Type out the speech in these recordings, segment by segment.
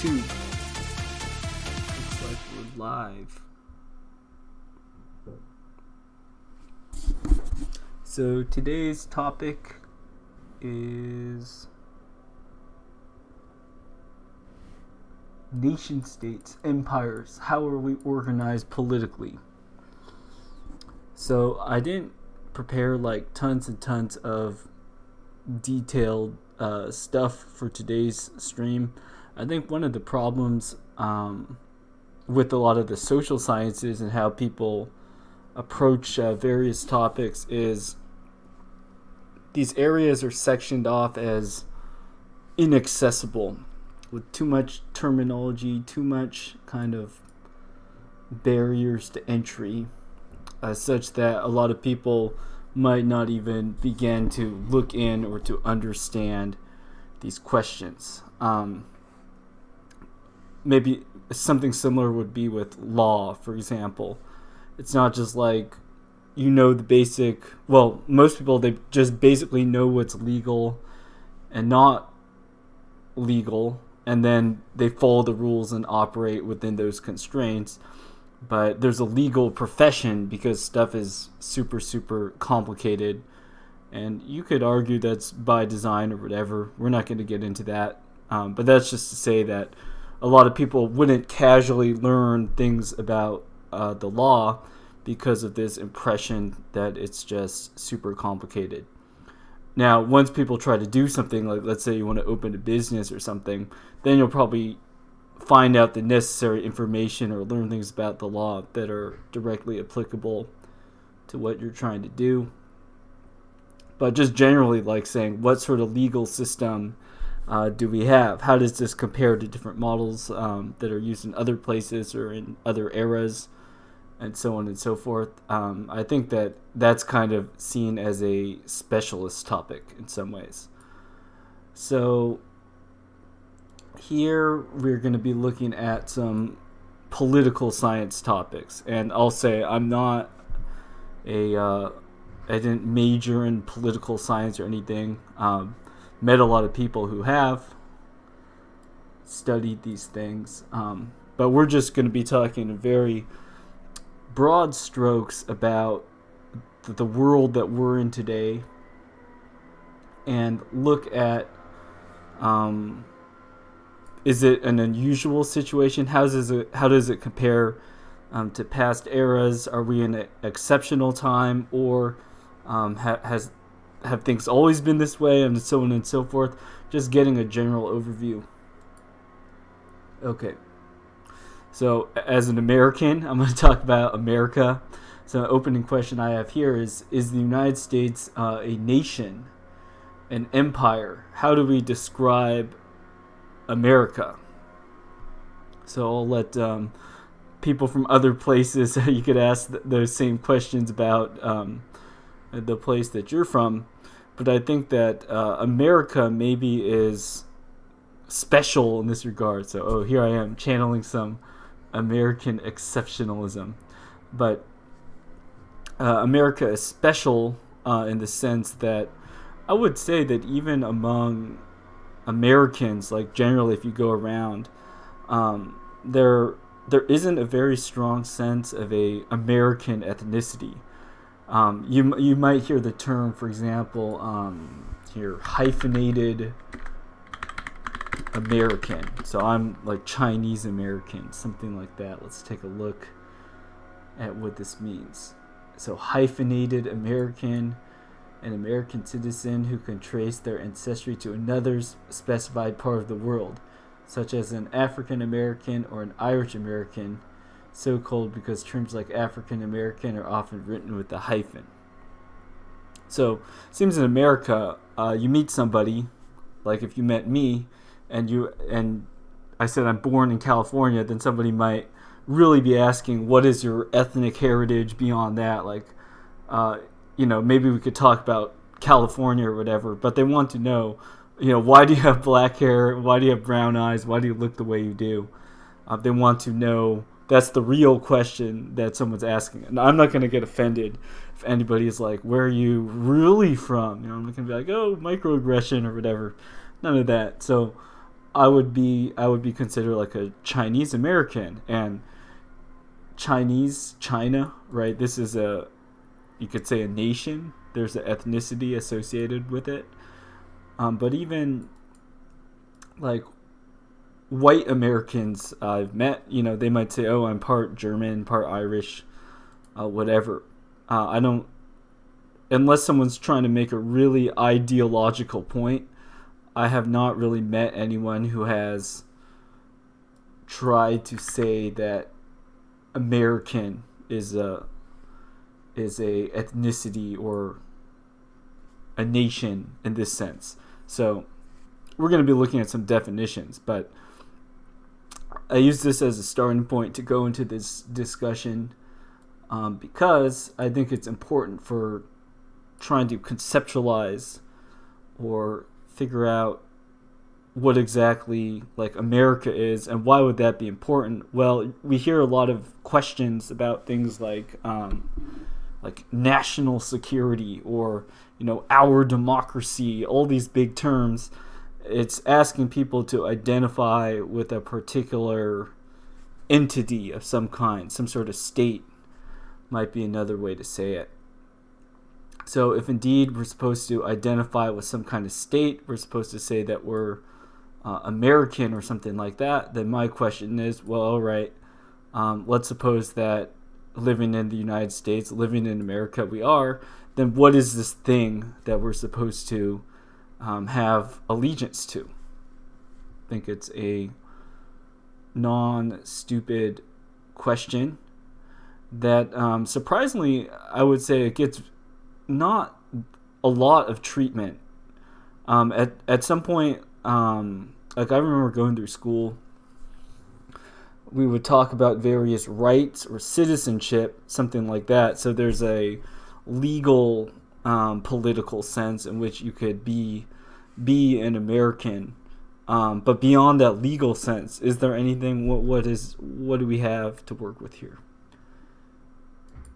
2. Looks like we're live. So today's topic is nation states, empires. How are we organized politically? So I didn't prepare like tons and tons of detailed stuff for today's stream. I think one of the problems with a lot of the social sciences and how people approach various topics is these areas are sectioned off as inaccessible with too much terminology, too much kind of barriers to entry, such that a lot of people might not even begin to look in or to understand these questions. Maybe something similar would be with law, for example. It's not just like you know the basic, well, most people, they just basically know what's legal and not legal, and then they follow the rules and operate within those constraints. But there's a legal profession because stuff is super, super complicated. And you could argue that's by design or whatever. We're not going to get into that. But that's just to say that a lot of people wouldn't casually learn things about the law because of this impression that it's just super complicated. Now, once people try to do something, like let's say you want to open a business or something, then you'll probably find out the necessary information or learn things about the law that are directly applicable to what you're trying to do. But just generally, like saying, what sort of legal system do we have? How does this compare to different models that are used in other places or in other eras, and so on and so forth? I think that that's kind of seen as a specialist topic in some ways. So here we're going to be looking at some political science topics, and I'll say I didn't major in political science or anything. Met a lot of people who have studied these things, but we're just going to be talking in very broad strokes about the world that we're in today, and look at is it an unusual situation? How does it compare to past eras? Are we in an exceptional time, or have things always been this way, and so on and so forth? Just getting a general overview. Okay. So as an American, I'm going to talk about America. So the opening question I have here is the United States a nation, an empire? How do we describe America? So I'll let people from other places, you could ask those same questions about the place that you're from. But I think that America maybe is special in this regard. So, here I am channeling some American exceptionalism. But America is special in the sense that I would say that even among Americans, like generally if you go around, there isn't a very strong sense of a American ethnicity. You might hear the term, for example, here, hyphenated American. So I'm like Chinese American, something like that. Let's take a look at what this means. So hyphenated American, an American citizen who can trace their ancestry to another specified part of the world, such as an African American or an Irish American, so called because terms like African American are often written with a hyphen. So it seems in America, you meet somebody, like if you met me, and I said I'm born in California, then somebody might really be asking, what is your ethnic heritage beyond that? Like, maybe we could talk about California or whatever, but they want to know, why do you have black hair? Why do you have brown eyes? Why do you look the way you do? They want to know. That's the real question that someone's asking. And I'm not going to get offended if anybody is like, where are you really from? I'm not going to be like, oh, microaggression or whatever. None of that. So I would be considered like a Chinese American, and China, right? This is you could say a nation. There's an ethnicity associated with it. But even like white Americans I've met, they might say, "Oh, I'm part German, part Irish, whatever." I don't, unless someone's trying to make a really ideological point. I have not really met anyone who has tried to say that American is a ethnicity or a nation in this sense. So we're going to be looking at some definitions, but I use this as a starting point to go into this discussion because I think it's important for trying to conceptualize or figure out what exactly like America is and why would that be important. Well, we hear a lot of questions about things like national security or our democracy, all these big terms. It's asking people to identify with a particular entity of some kind, some sort of state might be another way to say it. So if indeed we're supposed to identify with some kind of state, we're supposed to say that we're American or something like that, then my question is, well, all right, let's suppose that living in the United States, living in America we are, then what is this thing that we're supposed to have allegiance to? I think it's a non-stupid question that surprisingly, I would say it gets not a lot of treatment. At some point, like I remember going through school, we would talk about various rights or citizenship, something like that. So there's a legal, political sense in which you could be an American. But beyond that legal sense, is there anything? What do we have to work with here?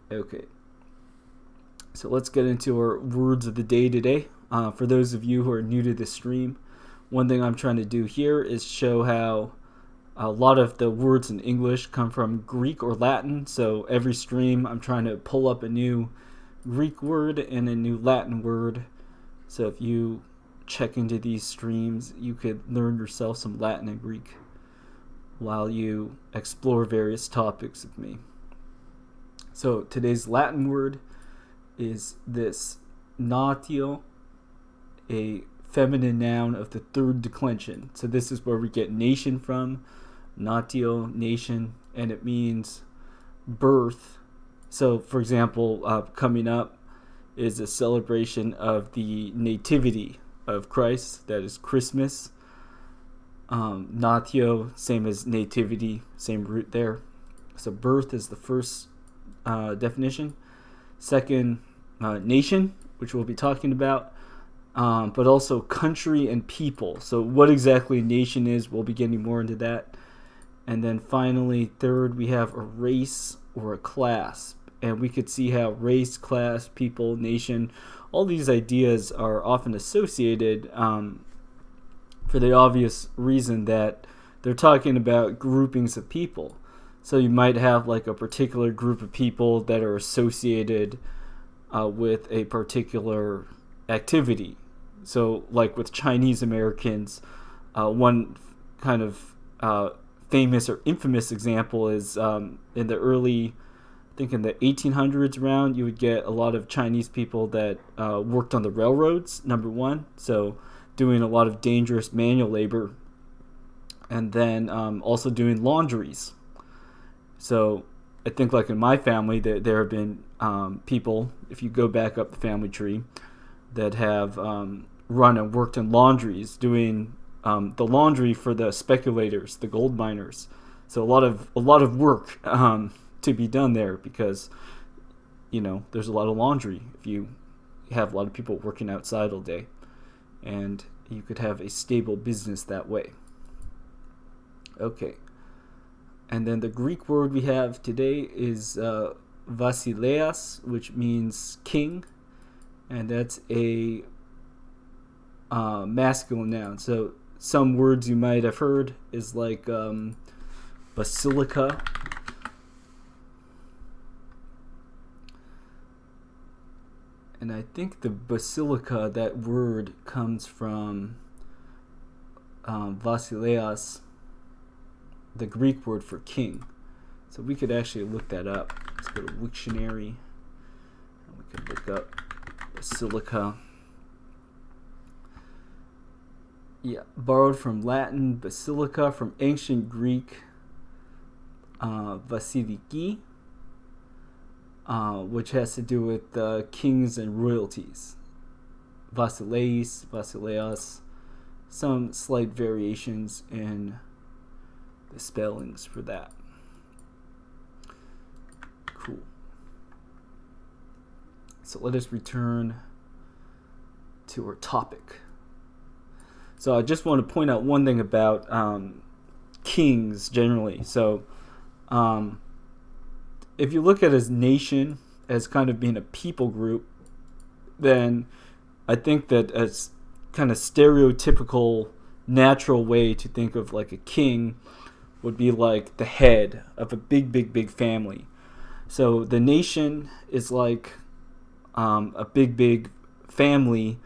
Okay. So let's get into our words of the day today. For those of you who are new to the stream, one thing I'm trying to do here is show how a lot of the words in English come from Greek or Latin. So every stream I'm trying to pull up a new Greek word and a new Latin word. So if you check into these streams, you could learn yourself some Latin and Greek while you explore various topics with me. So today's Latin word is this nātiō, a feminine noun of the third declension. So this is where we get nation from, nātiō, nation, and it means birth. So for example, coming up is a celebration of the nativity of Christ, that is Christmas. Nātiō, same as nativity, same root there. So birth is the first definition. Second, nation, which we'll be talking about, but also country and people. So what exactly a nation is, we'll be getting more into that. And then finally, third, we have a race or a class. And we could see how race, class, people, nation, all these ideas are often associated for the obvious reason that they're talking about groupings of people. So you might have like a particular group of people that are associated with a particular activity. So like with Chinese Americans, one kind of famous or infamous example is in the early, I think in the 1800s around, you would get a lot of Chinese people that worked on the railroads, number one. So doing a lot of dangerous manual labor, and then also doing laundries. So I think like in my family, there have been people, if you go back up the family tree, that have run and worked in laundries, doing the laundry for the speculators, the gold miners. So a lot of work to be done there because, there's a lot of laundry if you have a lot of people working outside all day. And you could have a stable business that way. Okay. And then the Greek word we have today is βασιλέας, which means king. And that's a masculine noun. So some words you might have heard is like basilica. And I think the basilica, that word comes from βασιλέας, the Greek word for king. So we could actually look that up. Let's go to Wiktionary, and we could look up basilica. Yeah, borrowed from Latin basilica, from ancient Greek vasiliki, which has to do with kings and royalties. Βασιλέης, βασιλέας, some slight variations in the spellings for that. Cool. So let us return to our topic. So I just want to point out one thing about kings generally. So if you look at his nation as kind of being a people group, then I think that as kind of stereotypical natural way to think of like a king would be like the head of a big family. So the nation is like a big family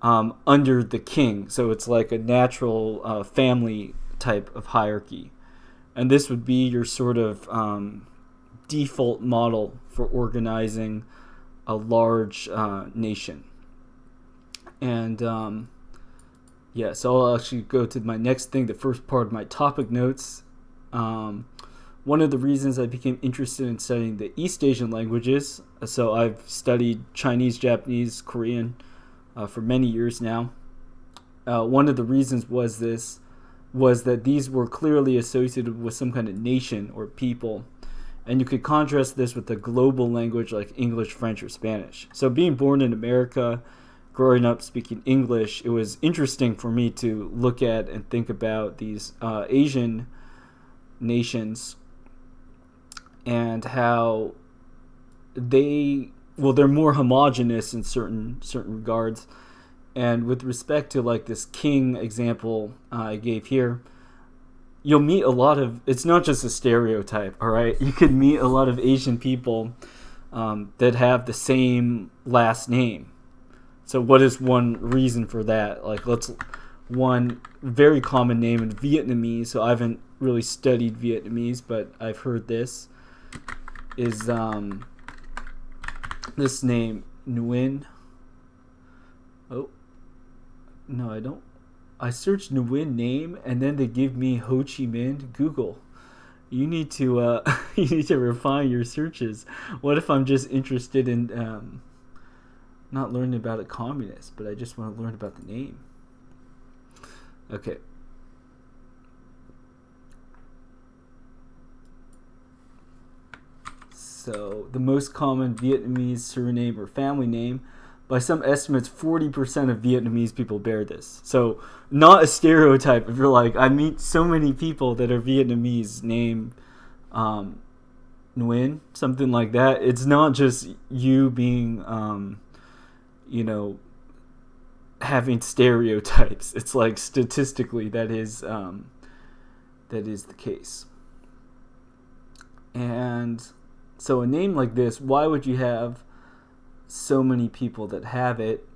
under the king. So it's like a natural family type of hierarchy. And this would be your sort of default model for organizing a large nation. And yeah, so I'll actually go to my next thing, the first part of my topic notes. One of the reasons I became interested in studying the East Asian languages, so I've studied Chinese, Japanese, Korean for many years now. One of the reasons was that these were clearly associated with some kind of nation or people. And you could contrast this with a global language like English, French, or Spanish. So being born in America, growing up speaking English, it was interesting for me to look at and think about these Asian nations and how they're more homogenous in certain regards. And with respect to like this king example I gave here, you'll meet a lot of, it's not just a stereotype, all right? You could meet a lot of Asian people that have the same last name. So what is one reason for that? Like, one very common name in Vietnamese, so I haven't really studied Vietnamese, but I've heard this, is this name, Nguyen. Oh, no, I don't. I searched Nguyen name, and then they give me Ho Chi Minh. Google, you need to you need to refine your searches. What if I'm just interested in not learning about a communist, but I just want to learn about the name? Okay. So the most common Vietnamese surname or family name, by some estimates, 40% of Vietnamese people bear this. So not a stereotype. If you're like, I meet so many people that are Vietnamese named Nguyen, something like that. It's not just you being, having stereotypes. It's like statistically that is the case. And so a name like this, why would you have so many people that have it?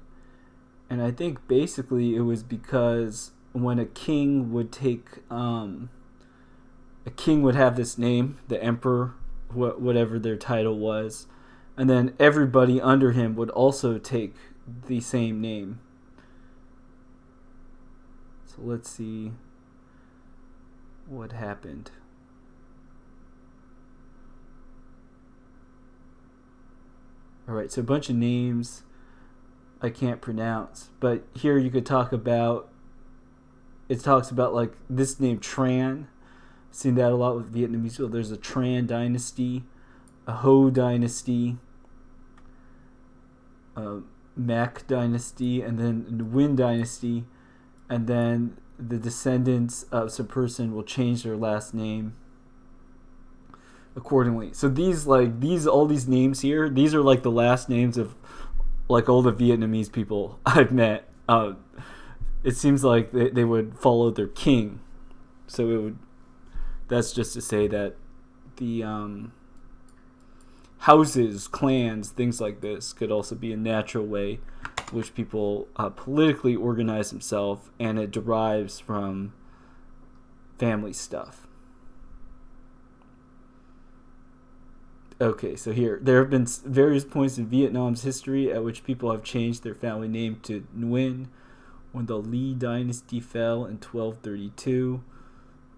And I think basically it was because when a king would have this name, the emperor, whatever their title was, and then everybody under him would also take the same name. So let's see what happened. Alright, so a bunch of names I can't pronounce. But here you could talk about, it talks about like this name Tran. Seen that a lot with Vietnamese people. There's a Tran dynasty, a Ho dynasty, a Mac dynasty, and then the Nguyen dynasty. And then the descendants of some person will change their last name accordingly. So all these names here, these are like the last names of like all the Vietnamese people I've met. it seems like they would follow their king. So it would. That's just to say that the houses, clans, things like this could also be a natural way which people politically organize themselves, and it derives from family stuff. Okay, so here, there have been various points in Vietnam's history at which people have changed their family name to Nguyen. When the Lý dynasty fell in 1232,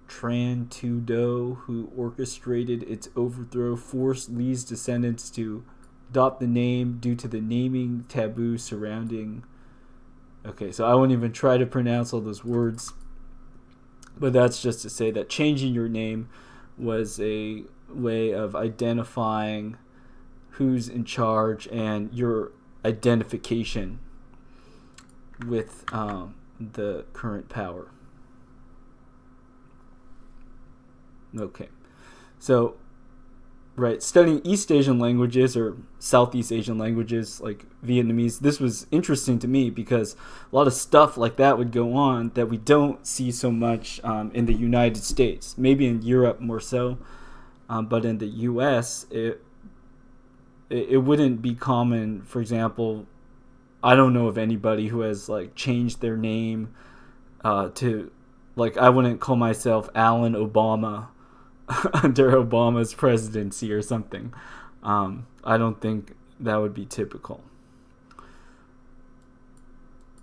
Tran Tu Do, who orchestrated its overthrow, forced Li's descendants to adopt the name due to the naming taboo surrounding. Okay, so I won't even try to pronounce all those words, but that's just to say that changing your name was a way of identifying who's in charge and your identification with the current power. Okay, so right, studying East Asian languages or Southeast Asian languages like Vietnamese, this was interesting to me because a lot of stuff like that would go on that we don't see so much in the United States. Maybe in Europe more so, but in the U.S. it wouldn't be common. For example, I don't know of anybody who has like changed their name to, like, I wouldn't call myself Alan Obama under Obama's presidency or something. I don't think that would be typical.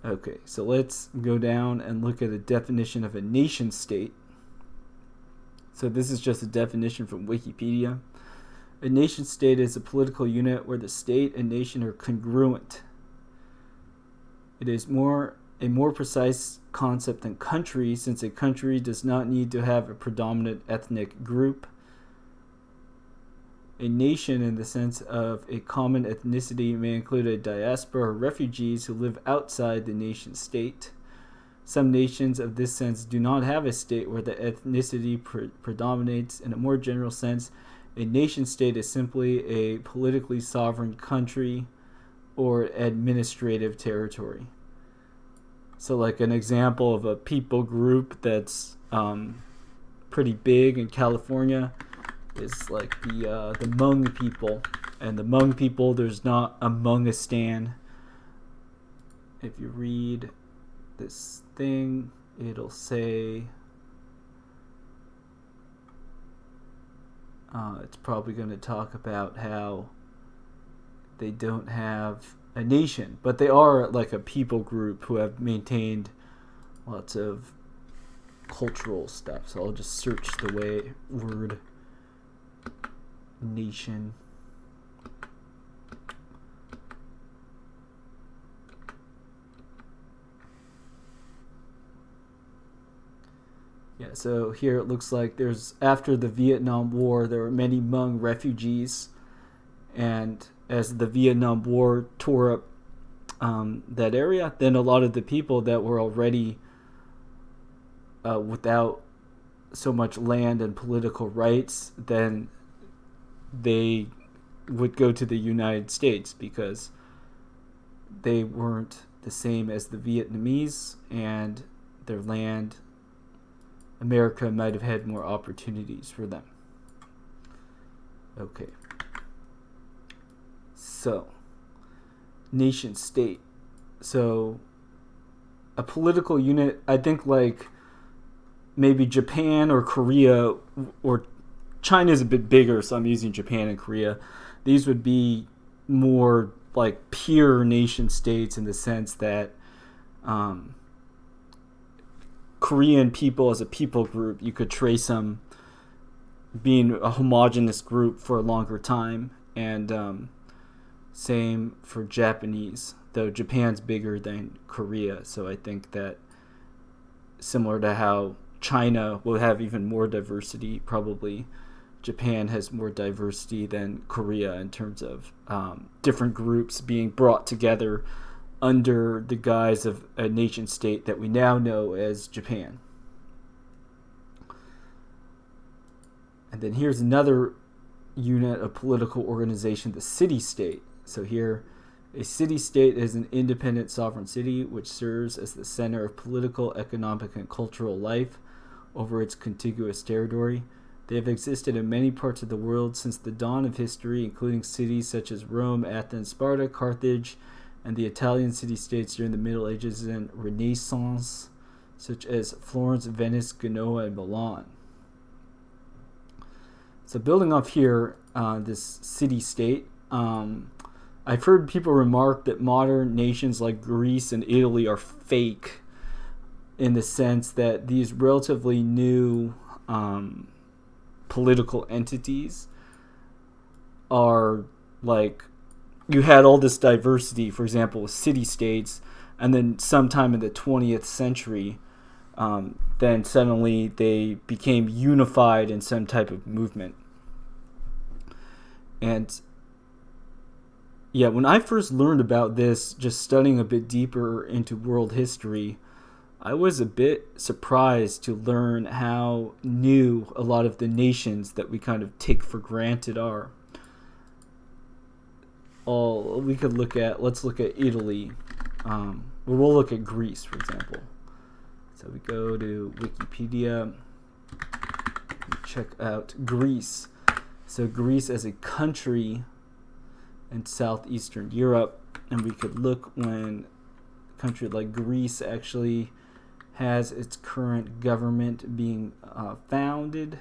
Okay, so let's go down and look at a definition of a nation state. So this is just a definition from Wikipedia. A nation state is a political unit where the state and nation are congruent. It is a more precise concept than country, since a country does not need to have a predominant ethnic group. A nation, in the sense of a common ethnicity, may include a diaspora or refugees who live outside the nation state. Some nations of this sense do not have a state where the ethnicity predominates. In a more general sense, a nation state is simply a politically sovereign country or administrative territory. So like an example of a people group that's pretty big in California is like the Hmong people. And the Hmong people, there's not a Hmongistan. If you read this thing, it'll say it's probably going to talk about how they don't have a nation, but they are like a people group who have maintained lots of cultural stuff. So I'll just search the word nation. Yeah, so here it looks like after the Vietnam War, there were many Hmong refugees, and as the Vietnam War tore up that area, then a lot of the people that were already without so much land and political rights, then they would go to the United States because they weren't the same as the Vietnamese, and their land, America might have had more opportunities for them. Okay. So, nation state. So, a political unit, I think like maybe Japan or Korea, or China is a bit bigger, so I'm using Japan and Korea. These would be more like pure nation states in the sense that Korean people as a people group, you could trace them being a homogenous group for a longer time, and same for Japanese, though Japan's bigger than Korea, so I think that similar to how China will have even more diversity, probably Japan has more diversity than Korea in terms of different groups being brought together under the guise of a nation state that we now know as Japan. And then here's another unit of political organization, the city-state. So here A city-state is an independent sovereign city which serves as the center of political, economic, and cultural life over its contiguous territory. They have existed in many parts of the world since the dawn of history, including cities such as Rome, Athens, Sparta, Carthage, and the Italian city-states during the Middle Ages and Renaissance, such as Florence, Venice, Genoa, and Milan. So building off here, this city-state, I've heard people remark that modern nations like Greece and Italy are fake in the sense that these relatively new political entities are like, you had all this diversity, for example, with city-states, and then sometime in the 20th century, then suddenly they became unified in some type of movement. And yeah, when I first learned about this, just studying a bit deeper into world history, I was a bit surprised to learn how new a lot of the nations that we kind of take for granted are. Let's look at Italy. We'll look at Greece, for example. So we go to Wikipedia, check out Greece. So Greece as a country in southeastern Europe, and we could look when a country like Greece actually has its current government being founded.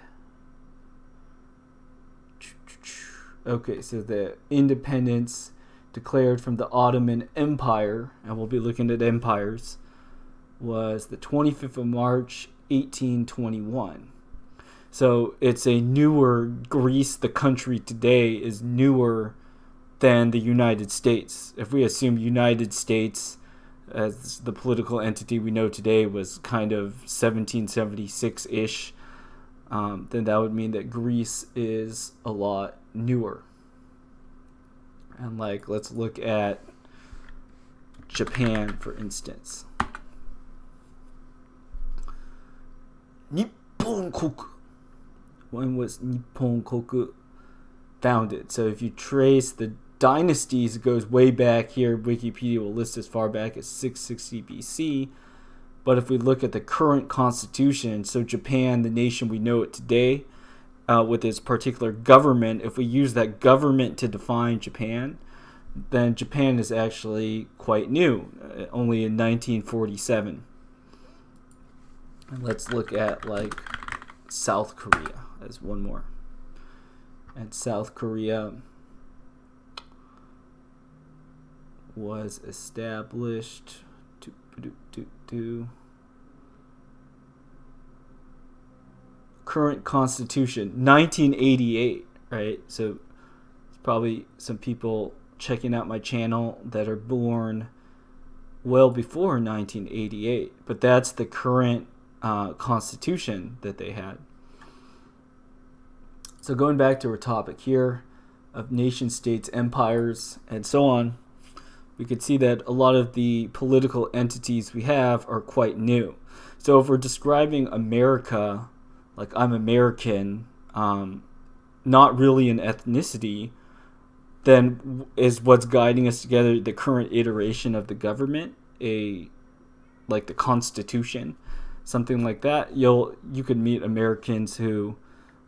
Okay, so the independence declared from the Ottoman Empire, and we'll be looking at empires, was the 25th of March, 1821. So it's a newer Greece, the country today, is newer than the United States. If we assume United States as the political entity we know today was kind of 1776-ish, then that would mean that Greece is a lot newer. And let's look at Japan, for instance. Nipponkoku. When was Nipponkoku founded? So if you trace the dynasties, it goes way back here. Wikipedia will list as far back as 660 BC. But if we look at the current constitution, so Japan, the nation we know it today, with its particular government, if we use that government to define Japan, then Japan is actually quite new, only in 1947. And let's look at South Korea as one more. And South Korea was established current constitution 1988, right? So it's probably some people checking out my channel that are born well before 1988, but that's the current constitution that they had. So going back to our topic here of nation states, empires, and so on, we could see that a lot of the political entities we have are quite new. So if we're describing America, like I'm American, not really an ethnicity, then is what's guiding us together the current iteration of the government, like the Constitution, something like that. You could meet Americans who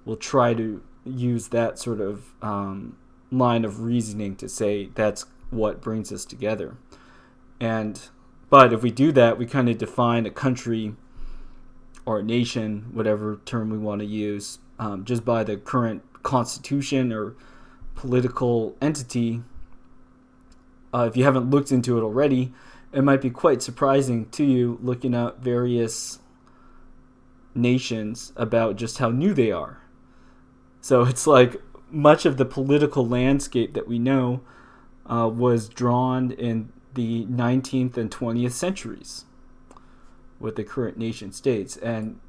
will try to use that sort of line of reasoning to say that's what brings us together. But if we do that, we kind of define a country or a nation, whatever term we want to use, just by the current constitution or political entity. If you haven't looked into it already, it might be quite surprising to you looking at various nations about just how new they are. So it's like much of the political landscape that we know was drawn in the 19th and 20th centuries with the current nation states. And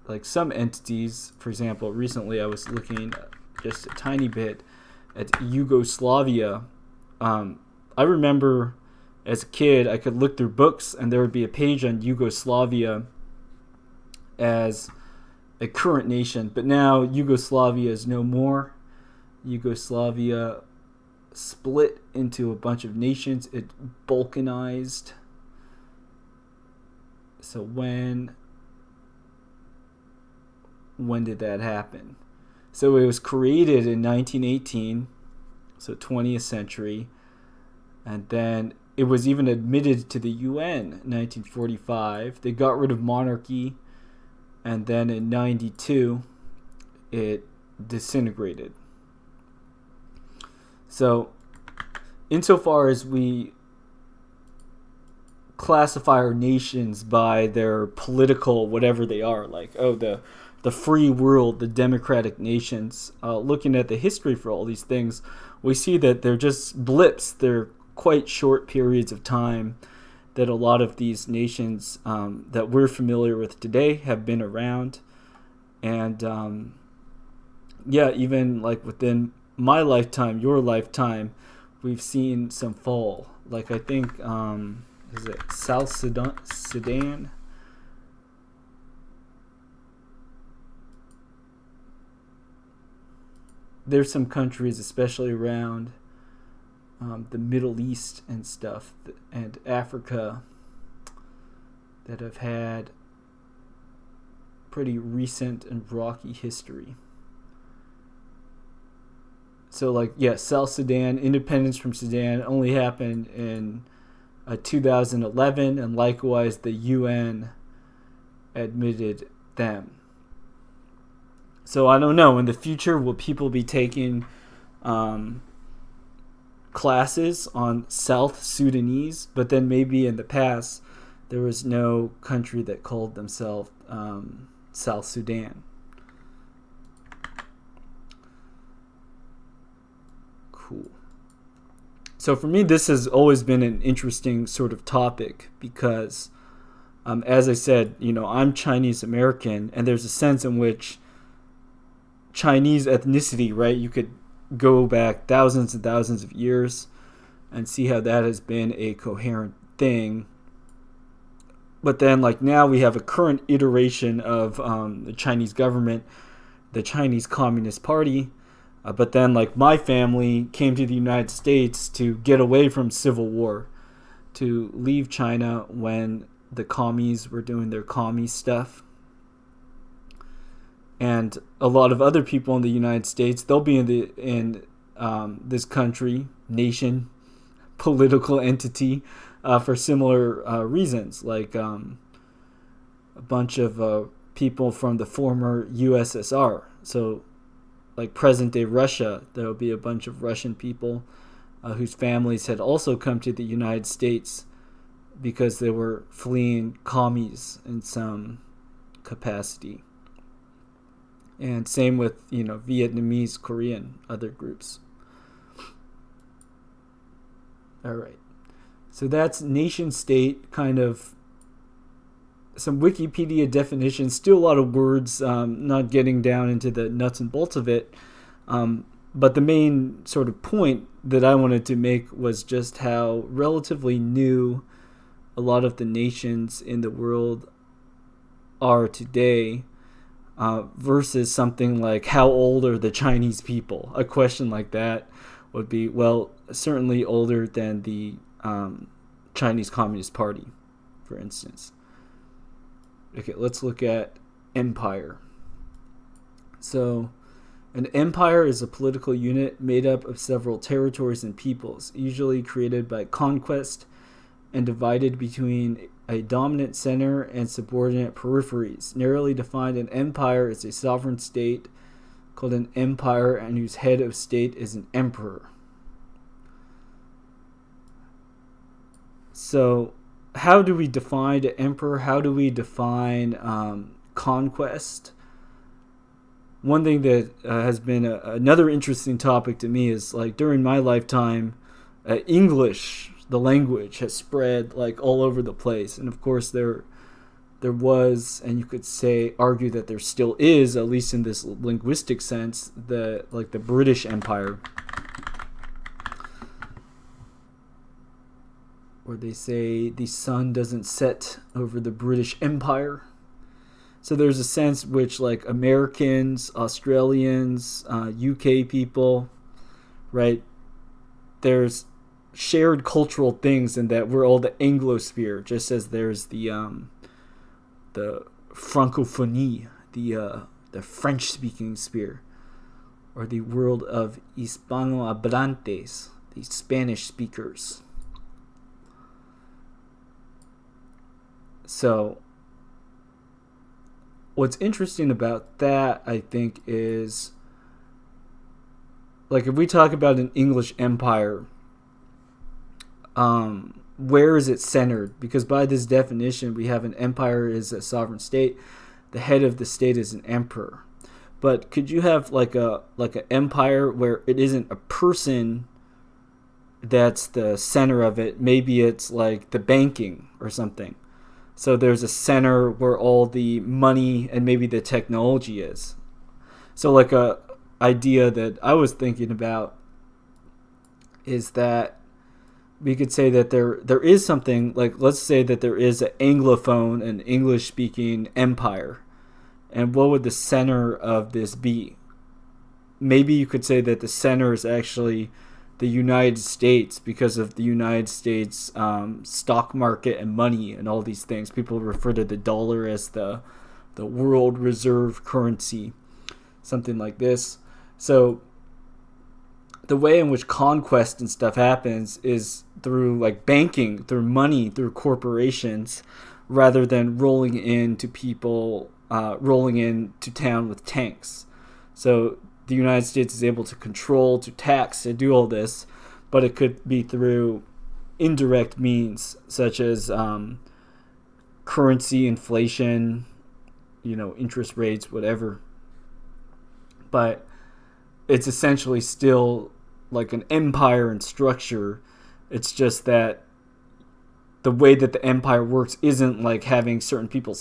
like some entities, for example, recently I was looking just a tiny bit at Yugoslavia. I remember as a kid I could look through books and there would be a page on Yugoslavia as a current nation, but now Yugoslavia is no more. Yugoslavia split into a bunch of nations. It balkanized. So when did that happen? So it was created in 1918, so 20th century, and then it was even admitted to the UN in 1945. They got rid of monarchy, and then in 92 it disintegrated. So insofar as we classify our nations by their political whatever they are, like, oh, the free world, the democratic nations, looking at the history for all these things, we see that they're just blips. They're quite short periods of time that a lot of these nations that we're familiar with today have been around. And even like within my lifetime, your lifetime, we've seen some fall. Like, I think, is it South Sudan? There's some countries, especially around the Middle East and stuff, and Africa, that have had pretty recent and rocky history. So, like, yeah, South Sudan, independence from Sudan only happened in 2011, and likewise the UN admitted them. So I don't know, in the future, will people be taking classes on South Sudanese? But then maybe in the past, there was no country that called themselves South Sudan. Cool. So for me, this has always been an interesting sort of topic because, as I said, I'm Chinese American, and there's a sense in which Chinese ethnicity, right? You could go back thousands and thousands of years and see how that has been a coherent thing. But then, like, now we have a current iteration of the Chinese government, the Chinese Communist Party. But then, like, my family came to the United States to get away from civil war, to leave China when the commies were doing their commie stuff. And a lot of other people in the United States, they'll be in this country, nation, political entity for similar reasons. Like a bunch of people from the former USSR. So, like present-day Russia, there will be a bunch of Russian people whose families had also come to the United States because they were fleeing commies in some capacity. And same with, Vietnamese, Korean, other groups. All right. So that's nation state, kind of some Wikipedia definitions, still a lot of words, not getting down into the nuts and bolts of it. But the main sort of point that I wanted to make was just how relatively new a lot of the nations in the world are today. Versus something like, how old are the Chinese people? A question like that would be, well, certainly older than the Chinese Communist Party, for instance. Okay, let's look at empire. So, an empire is a political unit made up of several territories and peoples, usually created by conquest and divided between a dominant center and subordinate peripheries. Narrowly defined, an empire is a sovereign state called an empire and whose head of state is an emperor. So, how do we define an emperor? How do we define conquest? One thing that has been another interesting topic to me is, like, during my lifetime, English, the language, has spread like all over the place. And of course there was, and you could argue that there still is, at least in this linguistic sense, the British Empire, where they say the sun doesn't set over the British Empire. So there's a sense which, like, Americans, Australians, UK people, right, there's shared cultural things, and that we're all the Anglosphere, just as there's the Francophonie, the French-speaking sphere, or the world of Hispanohablantes, the Spanish speakers. So, what's interesting about that, I think, is, like, if we talk about an English empire, where is it centered? Because by this definition, we have an empire is a sovereign state. The head of the state is an emperor. But could you have like an empire where it isn't a person that's the center of it? Maybe it's like the banking or something. So there's a center where all the money and maybe the technology is. So like a idea that I was thinking about is that we could say that there is something, like, let's say that there is an Anglophone, an English-speaking empire. And what would the center of this be? Maybe you could say that the center is actually the United States, because of the United States stock market and money and all these things. People refer to the dollar as the world reserve currency, something like this. So the way in which conquest and stuff happens is through like banking, through money, through corporations, rather than rolling into town with tanks. So the United States is able to control, to tax, to do all this, but it could be through indirect means, such as currency, inflation, interest rates, whatever. But it's essentially still like an empire in structure. It's just that the way that the empire works isn't like having certain people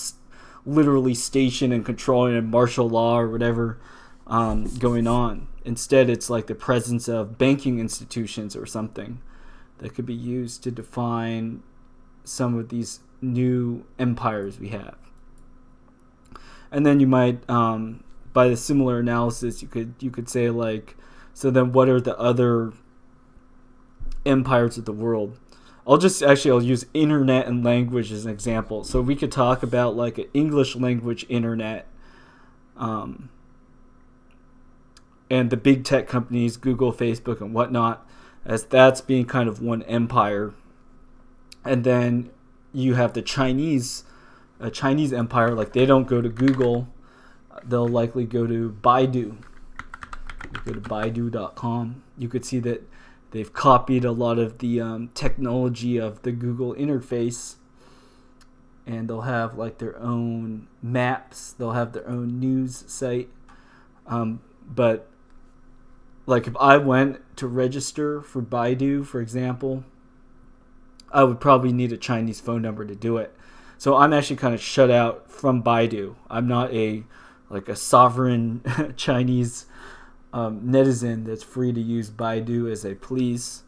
literally stationed and controlling and martial law or whatever going on. Instead, it's like the presence of banking institutions or something that could be used to define some of these new empires we have. And then you might, by the similar analysis, you could say, like, so then what are the other empires of the world? I'll use internet and language as an example. So we could talk about like an English language internet, and the big tech companies, Google, Facebook, and whatnot, as that's being kind of one empire. And then you have the Chinese empire. Like, they don't go to Google, they'll likely go to Baidu. You go to Baidu.com. You could see that they've copied a lot of the technology of the Google interface, and they'll have like their own maps. They'll have their own news site. But like, if I went to register for Baidu, for example, I would probably need a Chinese phone number to do it. So I'm actually kind of shut out from Baidu. I'm not a sovereign Chinese netizen that's free to use Baidu as they please.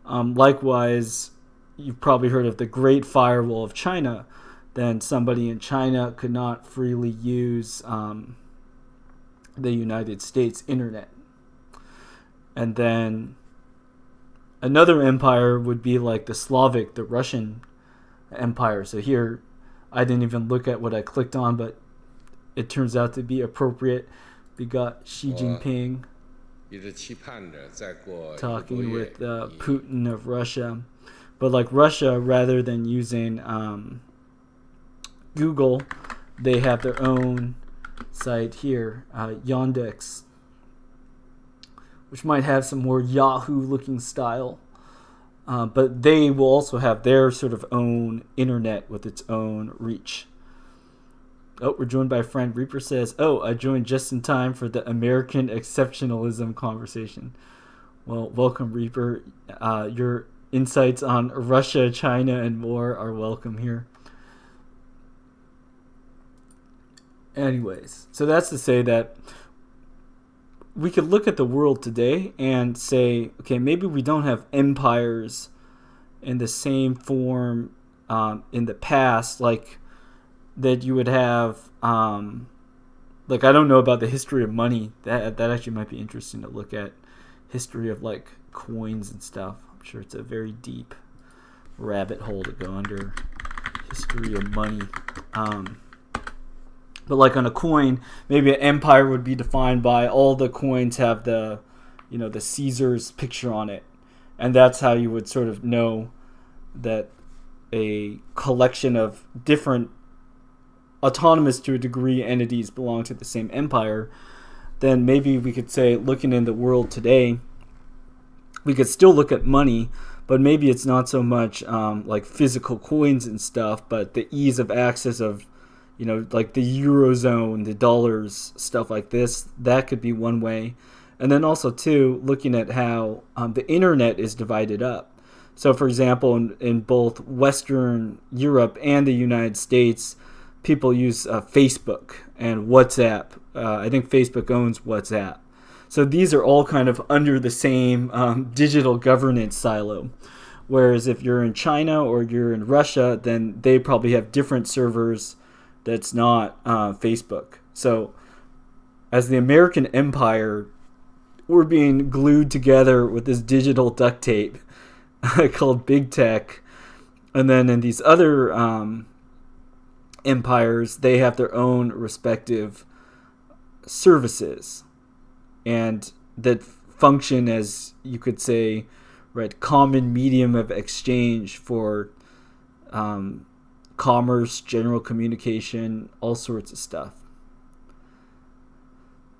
Likewise, you've probably heard of the Great Firewall of China. Then somebody in China could not freely use the United States internet. And then another empire would be like the Russian empire. So here, I didn't even look at what I clicked on, but it turns out to be appropriate. We got Xi Jinping talking with Putin of Russia. But like Russia, rather than using Google, they have their own site here, Yandex, which might have some more Yahoo-looking style. But they will also have their sort of own internet with its own reach. Oh, we're joined by a friend. Reaper says, I joined just in time for the American exceptionalism conversation. Well, welcome, Reaper. Your insights on Russia, China, and more are welcome here. Anyways, so that's to say that we could look at the world today and say, okay, maybe we don't have empires in the same form in the past, like that you would have, like, I don't know about the history of money. That actually might be interesting to look at, history of like coins and stuff. I'm sure it's a very deep rabbit hole to go under history of money. But like on a coin, maybe an empire would be defined by all the coins have the Caesar's picture on it. And that's how you would sort of know that a collection of different autonomous to a degree entities belong to the same empire. Then maybe we could say, looking in the world today, we could still look at money, but maybe it's not so much like physical coins and stuff, but the ease of access of, like the Eurozone, the dollars, stuff like this. That could be one way. And then also, too, looking at how the internet is divided up. So, for example, in both Western Europe and the United States, people use Facebook and WhatsApp. I think Facebook owns WhatsApp. So these are all kind of under the same digital governance silo. Whereas if you're in China or you're in Russia, then they probably have different servers that's not Facebook. So as the American empire, we're being glued together with this digital duct tape called big tech. And then in these other empires, they have their own respective services and that function as, you could say, right, common medium of exchange for commerce, general communication, all sorts of stuff.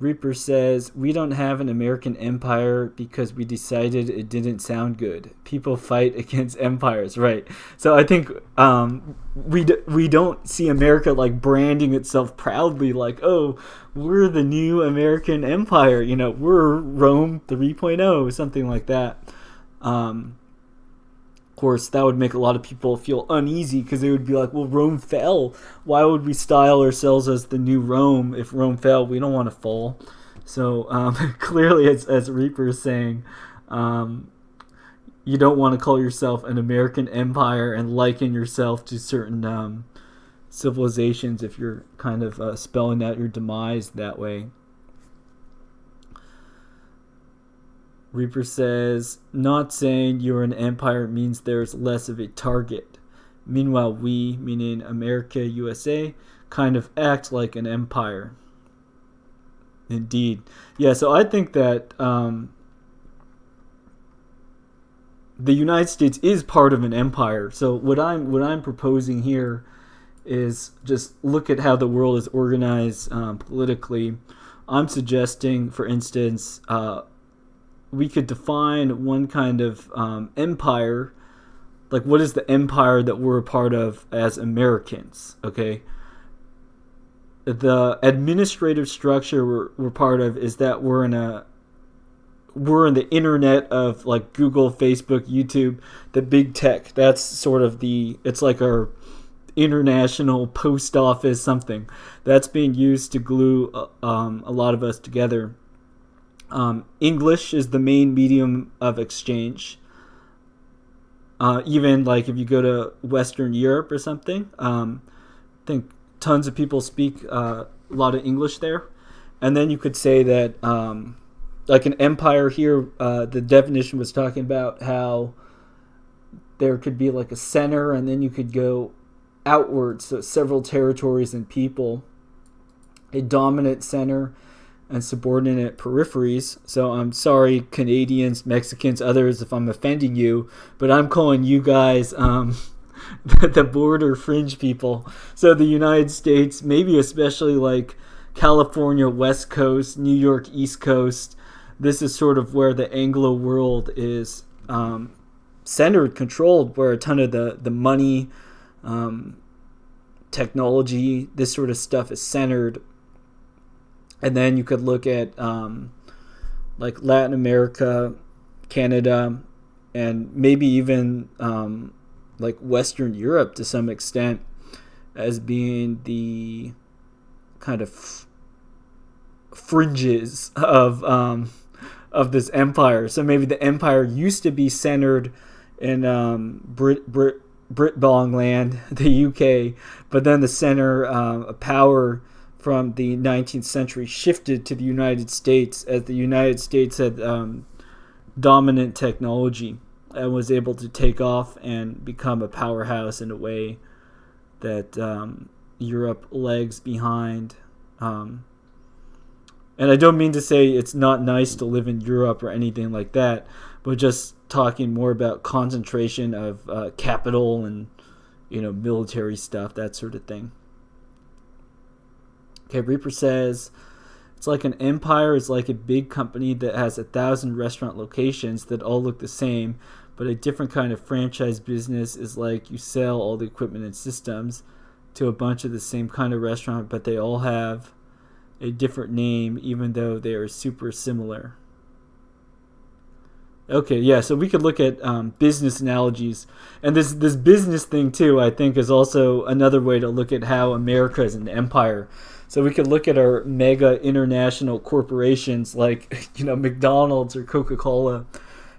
Reaper says, we don't have an American empire because we decided it didn't sound good. People fight against empires, right? So I think we don't see America like branding itself proudly like, oh, we're the new American empire. We're Rome 3.0, something like that. Of course, that would make a lot of people feel uneasy because they would be like, well, Rome fell. Why would we style ourselves as the new Rome? If Rome fell, we don't want to fall. So clearly, as Reaper is saying, you don't want to call yourself an American empire and liken yourself to certain civilizations if you're kind of spelling out your demise that way. Reaper says, not saying you're an empire means there's less of a target. Meanwhile, we, meaning America, USA, kind of act like an empire. Indeed. Yeah, so I think that the United States is part of an empire. So what I'm proposing here is just look at how the world is organized politically. I'm suggesting, for instance, we could define one kind of empire, like what is the empire that we're a part of as Americans, okay? The administrative structure we're part of is that we're in the internet of like Google, Facebook, YouTube, the big tech. That's sort of it's like our international post office, something that's being used to glue a lot of us together. English is the main medium of exchange. Even like if you go to Western Europe or something, I think tons of people speak a lot of English there. And then you could say that like an empire here, the definition was talking about how there could be like a center and then you could go outwards, so several territories and people, a dominant center and subordinate peripheries. So I'm sorry, Canadians, Mexicans, others, if I'm offending you, but I'm calling you guys the border fringe people. So the United States, maybe especially like California, West Coast, New York, East Coast, this is sort of where the Anglo world is centered, controlled, where a ton of the money, technology, this sort of stuff is centered. And then you could look at like Latin America, Canada, and maybe even like Western Europe to some extent as being the kind of fringes of this empire. So maybe the empire used to be centered in Britbongland, the UK, but then the center of power from the 19th century shifted to the United States as the United States had dominant technology. and was able to take off and become a powerhouse in a way that Europe lags behind. And I don't mean to say it's not nice to live in Europe or anything like that, but just talking more about concentration of capital and, military stuff, that sort of thing. Okay, Reaper says, it's like an empire is like a big company that has 1,000 restaurant locations that all look the same, but a different kind of franchise business is like you sell all the equipment and systems to a bunch of the same kind of restaurant, but they all have a different name even though they are super similar. Okay, yeah, so we could look at business analogies. And this business thing, too, I think is also another way to look at how America is an empire. So we could look at our mega international corporations like, McDonald's or Coca-Cola,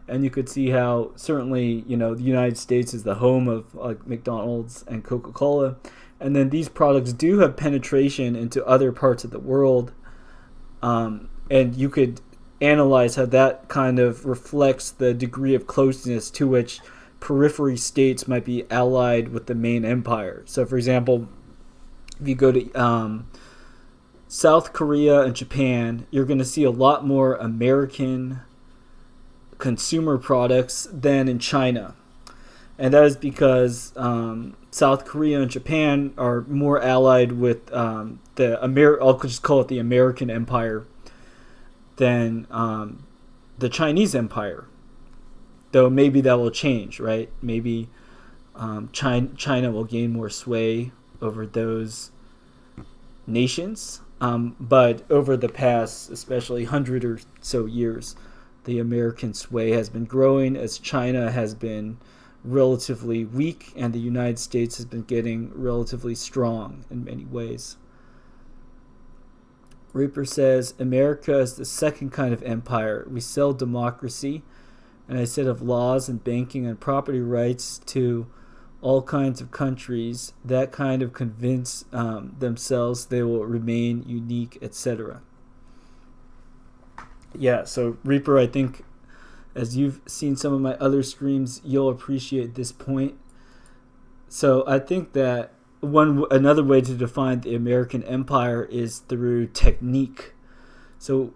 and you could see how certainly, the United States is the home of like McDonald's and Coca-Cola. And then these products do have penetration into other parts of the world. And you could analyze how that kind of reflects the degree of closeness to which periphery states might be allied with the main empire. So, for example, if you go to South Korea and Japan, you're going to see a lot more American consumer products than in China. And that is because South Korea and Japan are more allied with I'll just call it the American Empire than the Chinese Empire. Though maybe that will change, right? Maybe China will gain more sway over those nations. But over the past, especially 100 or so years, the American sway has been growing as China has been relatively weak and the United States has been getting relatively strong in many ways. Reaper says, America is the second kind of empire. We sell democracy and a set of laws and banking and property rights to all kinds of countries that kind of convince themselves they will remain unique, etc. Yeah, so Reaper, I think as you've seen some of my other streams, you'll appreciate this point. So I think that another way to define the American Empire is through technique. So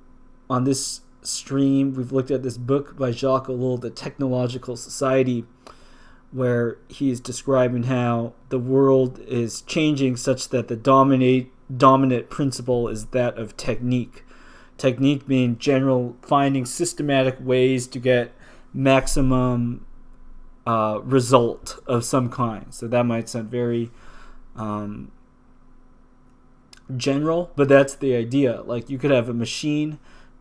on this stream, we've looked at this book by Jacques Ellul, The Technological Society, where he's describing how the world is changing such that the dominant principle is that of technique. Technique being finding systematic ways to get maximum result of some kind. So that might sound very general, but that's the idea. Like you could have a machine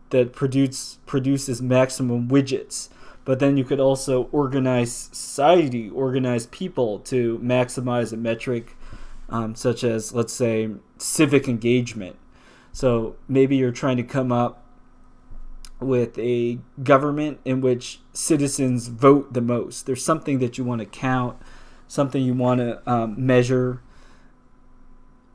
that produces maximum widgets, but then you could also organize society, organize people to maximize a metric such as, let's say, civic engagement. So maybe you're trying to come up with a government in which citizens vote the most. There's something that you want to count, something you want to measure.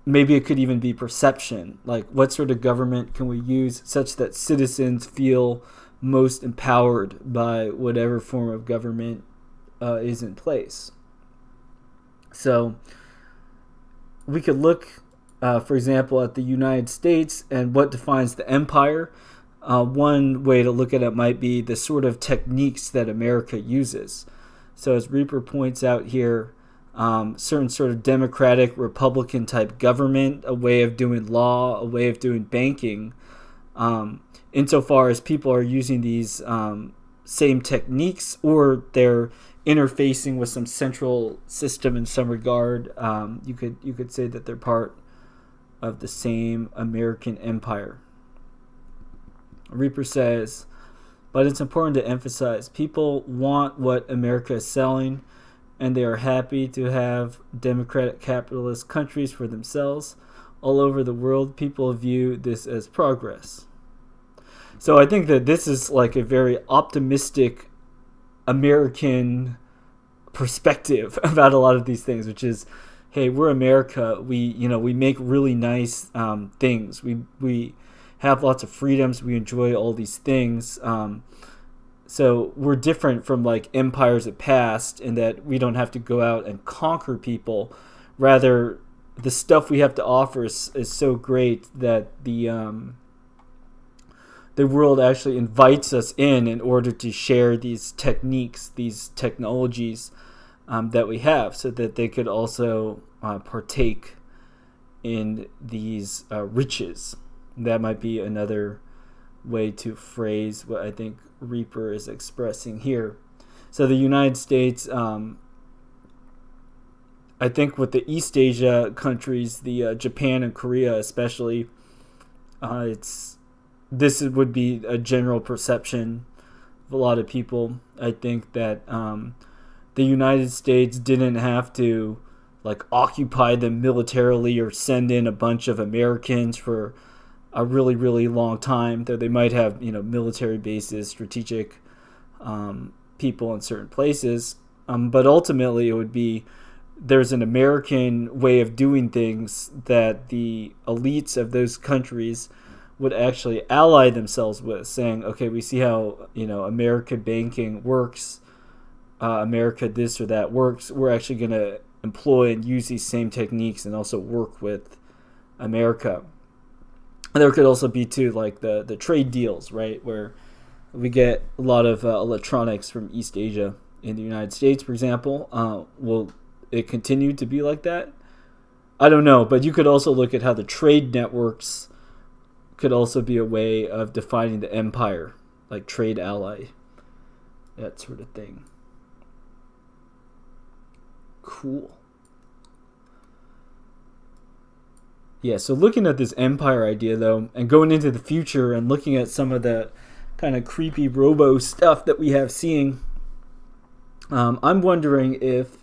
Maybe it could even be perception. Like, what sort of government can we use such that citizens feel most empowered by whatever form of government is in place? So we could look, for example, at the United States and what defines the empire. One way to look at it might be the sort of techniques that America uses. So as Reaper points out here, certain sort of democratic, Republican type government, a way of doing law, a way of doing banking, insofar as people are using these same techniques or they're interfacing with some central system in some regard, you could say that they're part of the same American empire. Reaper says, but it's important to emphasize people want what America is selling, and they are happy to have democratic capitalist countries for themselves. All over the world, people view this as progress. So I think that this is like a very optimistic American perspective about a lot of these things, which is, hey, we're America. We make really nice things. We have lots of freedoms. We enjoy all these things. So we're different from like empires of past in that we don't have to go out and conquer people. Rather, the stuff we have to offer is so great that the world actually invites us in order to share these techniques, these technologies that we have, so that they could also partake in these riches. That might be another way to phrase what I think Reaper is expressing here. So the United States, I think with the East Asia countries, the Japan and Korea especially, this would be a general perception of a lot of people. I think that the United States didn't have to like occupy them militarily or send in a bunch of Americans for a really, really long time, though they might have, military bases, strategic people in certain places. But ultimately it would be there's an American way of doing things that the elites of those countries would actually ally themselves with, saying, okay, we see how, American banking works, America this or that works. We're actually going to employ and use these same techniques and also work with America. And there could also be, too, like the trade deals, right, where we get a lot of electronics from East Asia in the United States, for example. Will it continue to be like that? I don't know, but you could also look at how the trade networks could also be a way of defining the empire, like trade ally, that sort of thing. Cool. Yeah, so looking at this empire idea, though, and going into the future and looking at some of the kind of creepy robo stuff that we have seeing, I'm wondering if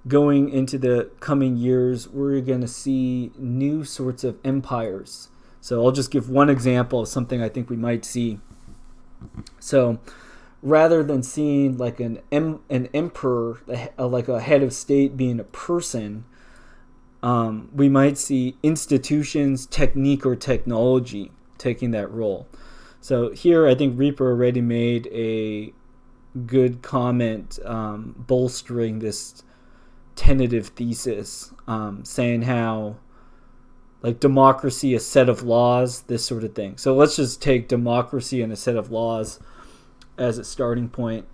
going into the coming years, we're going to see new sorts of empires. So I'll just give one example of something I think we might see. So rather than seeing like an emperor, like a head of state being a person, we might see institutions, technique, or technology taking that role. So here I think Reaper already made a good comment bolstering this tentative thesis, saying how like democracy, a set of laws, this sort of thing. So let's just take democracy and a set of laws as a starting point.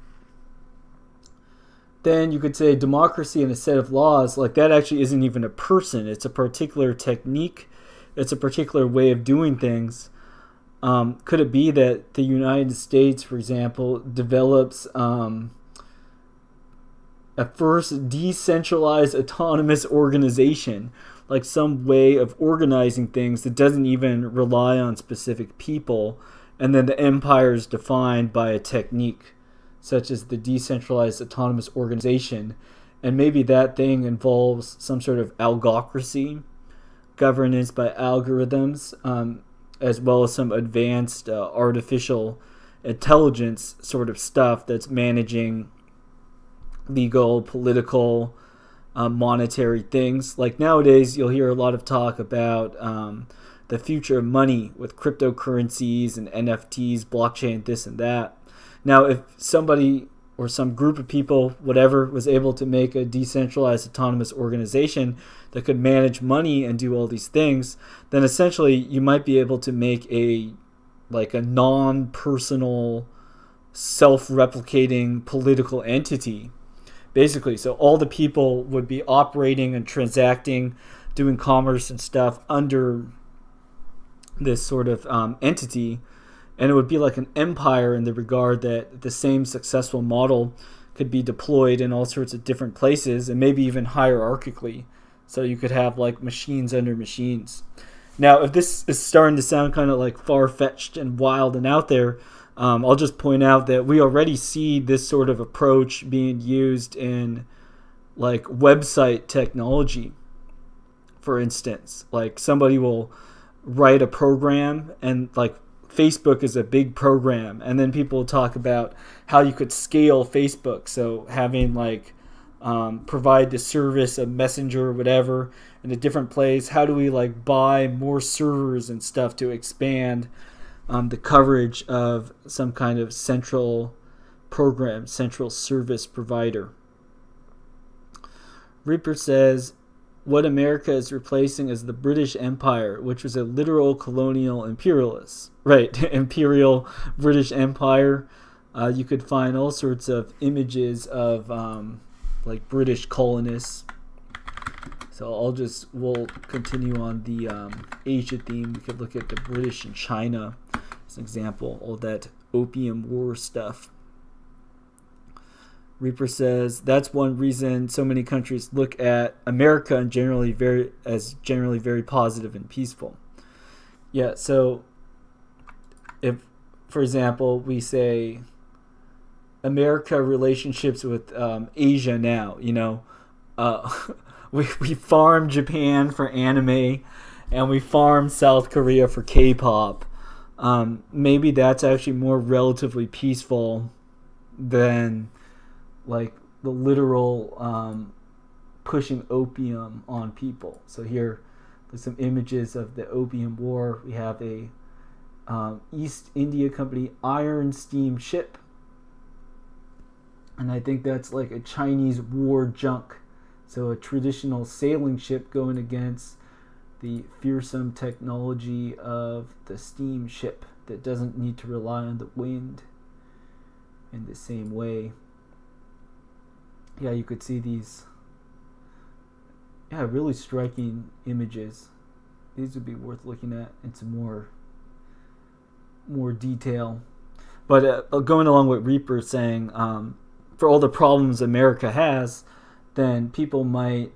Then you could say democracy and a set of laws, like that actually isn't even a person. It's a particular technique. It's a particular way of doing things. Could it be that the United States, for example, develops a first decentralized autonomous organization, like some way of organizing things that doesn't even rely on specific people, and then the empire is defined by a technique such as the decentralized autonomous organization, and maybe that thing involves some sort of algocracy, governance by algorithms, as well as some advanced artificial intelligence sort of stuff that's managing legal, political, monetary things. Like nowadays, you'll hear a lot of talk about the future of money with cryptocurrencies and NFTs, blockchain, this and that. Now, if somebody or some group of people, whatever, was able to make a decentralized autonomous organization that could manage money and do all these things, then essentially you might be able to make a non-personal, self-replicating political entity, basically. So all the people would be operating and transacting, doing commerce and stuff under this sort of entity. And it would be like an empire in the regard that the same successful model could be deployed in all sorts of different places, and maybe even hierarchically. So you could have like machines under machines. Now, if this is starting to sound kind of like far-fetched and wild and out there, I'll just point out that we already see this sort of approach being used in like website technology. For instance, like somebody will write a program, and like Facebook is a big program, and then people talk about how you could scale Facebook. So having like provide the service of Messenger or whatever in a different place. How do we like buy more servers and stuff to expand the coverage of some kind of central program central service provider. Reaper says, what America is replacing is the British Empire, which was a literal colonial imperialist. Right, imperial British Empire. You could find all sorts of images of like British colonists. So we'll continue on the Asia theme. We could look at the British and China as an example, all that Opium War stuff. Reaper says that's one reason so many countries look at America and generally very positive and peaceful. Yeah, so if, for example, we say America relationships with Asia now, we farm Japan for anime, and we farm South Korea for K-pop. Maybe that's actually more relatively peaceful than like the literal pushing opium on people. So here there's some images of the Opium War. We have a East India Company iron steam ship, and I think that's like a Chinese war junk. So a traditional sailing ship going against the fearsome technology of the steam ship that doesn't need to rely on the wind in the same way. Yeah, you could see these really striking images. These would be worth looking at in some more detail. But going along with Reaper saying, for all the problems America has, then people might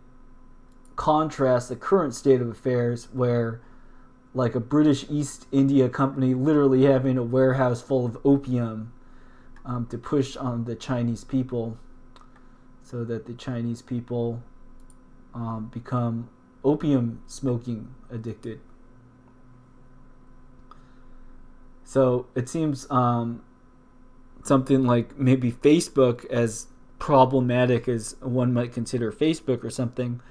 contrast the current state of affairs where like a British East India Company literally having a warehouse full of opium to push on the Chinese people so that the Chinese people become opium smoking addicted. So it seems something like maybe Facebook, as problematic as one might consider Facebook or something,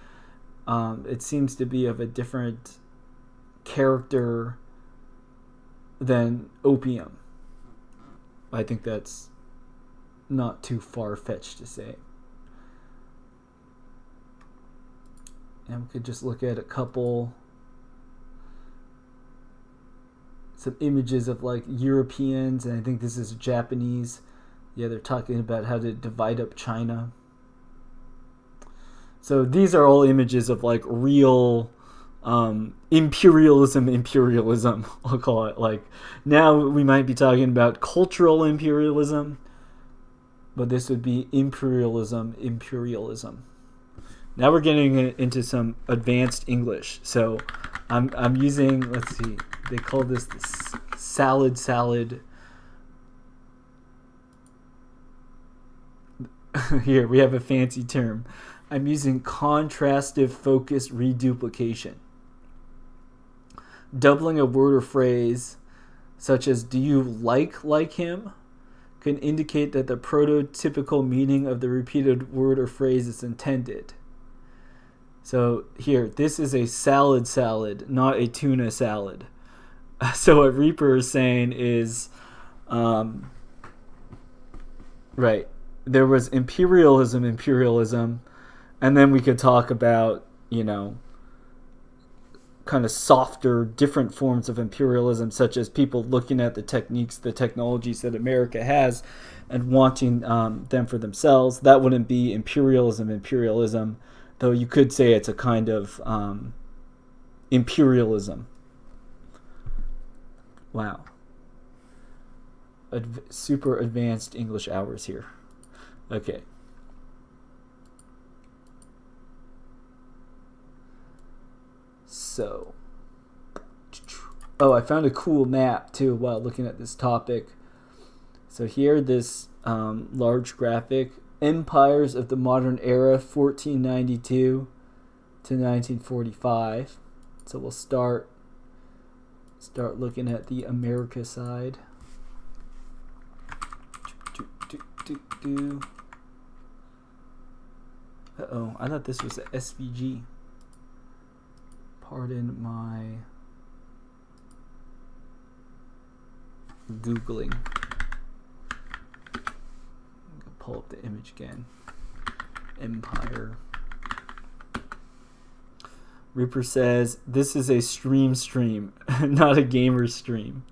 it seems to be of a different character than opium. I think that's not too far-fetched to say. And we could just look at some images of like Europeans, and I think this is Japanese. Yeah, they're talking about how to divide up China. So these are all images of like real imperialism, I'll call it. Like now we might be talking about cultural imperialism, but this would be imperialism. Now we're getting into some advanced English. So I'm using, let's see, they call this the salad. Here we have a fancy term. I'm using contrastive focus reduplication. Doubling a word or phrase, such as "Do you like him?" can indicate that the prototypical meaning of the repeated word or phrase is intended. So here, this is a salad, not a tuna salad. So what Reaper is saying is, right, there was imperialism, and then we could talk about, kind of softer, different forms of imperialism, such as people looking at the techniques, the technologies that America has and wanting them for themselves. That wouldn't be imperialism, though you could say it's a kind of imperialism. Wow. Super advanced English hours here. Okay. So, I found a cool map too while looking at this topic. So here, this large graphic, Empires of the Modern Era, 1492 to 1945. So we'll start looking at the America side. Uh-oh, I thought this was a SVG. Pardon my Googling. pull up the image again. Empire. Reaper says, this is a stream, not a gamer stream.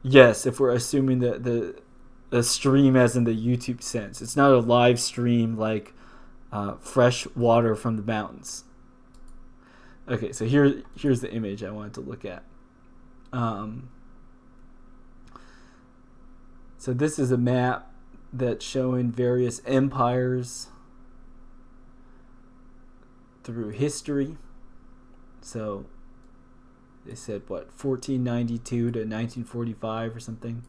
Yes, if we're assuming that the stream as in the YouTube sense. It's not a live stream like fresh water from the mountains. Okay, so here's the image I wanted to look at. So this is a map that's showing various empires through history. So they said, what, 1492 to 1945 or something.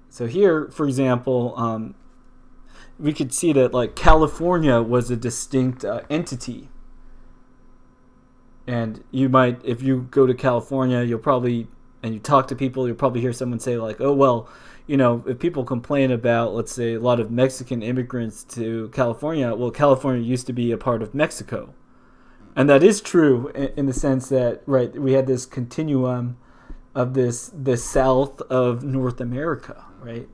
So here, for example, we could see that like California was a distinct entity. And you might, if you go to California, you'll probably, and you talk to people, you'll probably hear someone say like, oh, well, you know, if people complain about, let's say, a lot of Mexican immigrants to California, well, California used to be a part of Mexico. And that is true in the sense that, right, we had this continuum of this south of North America, right?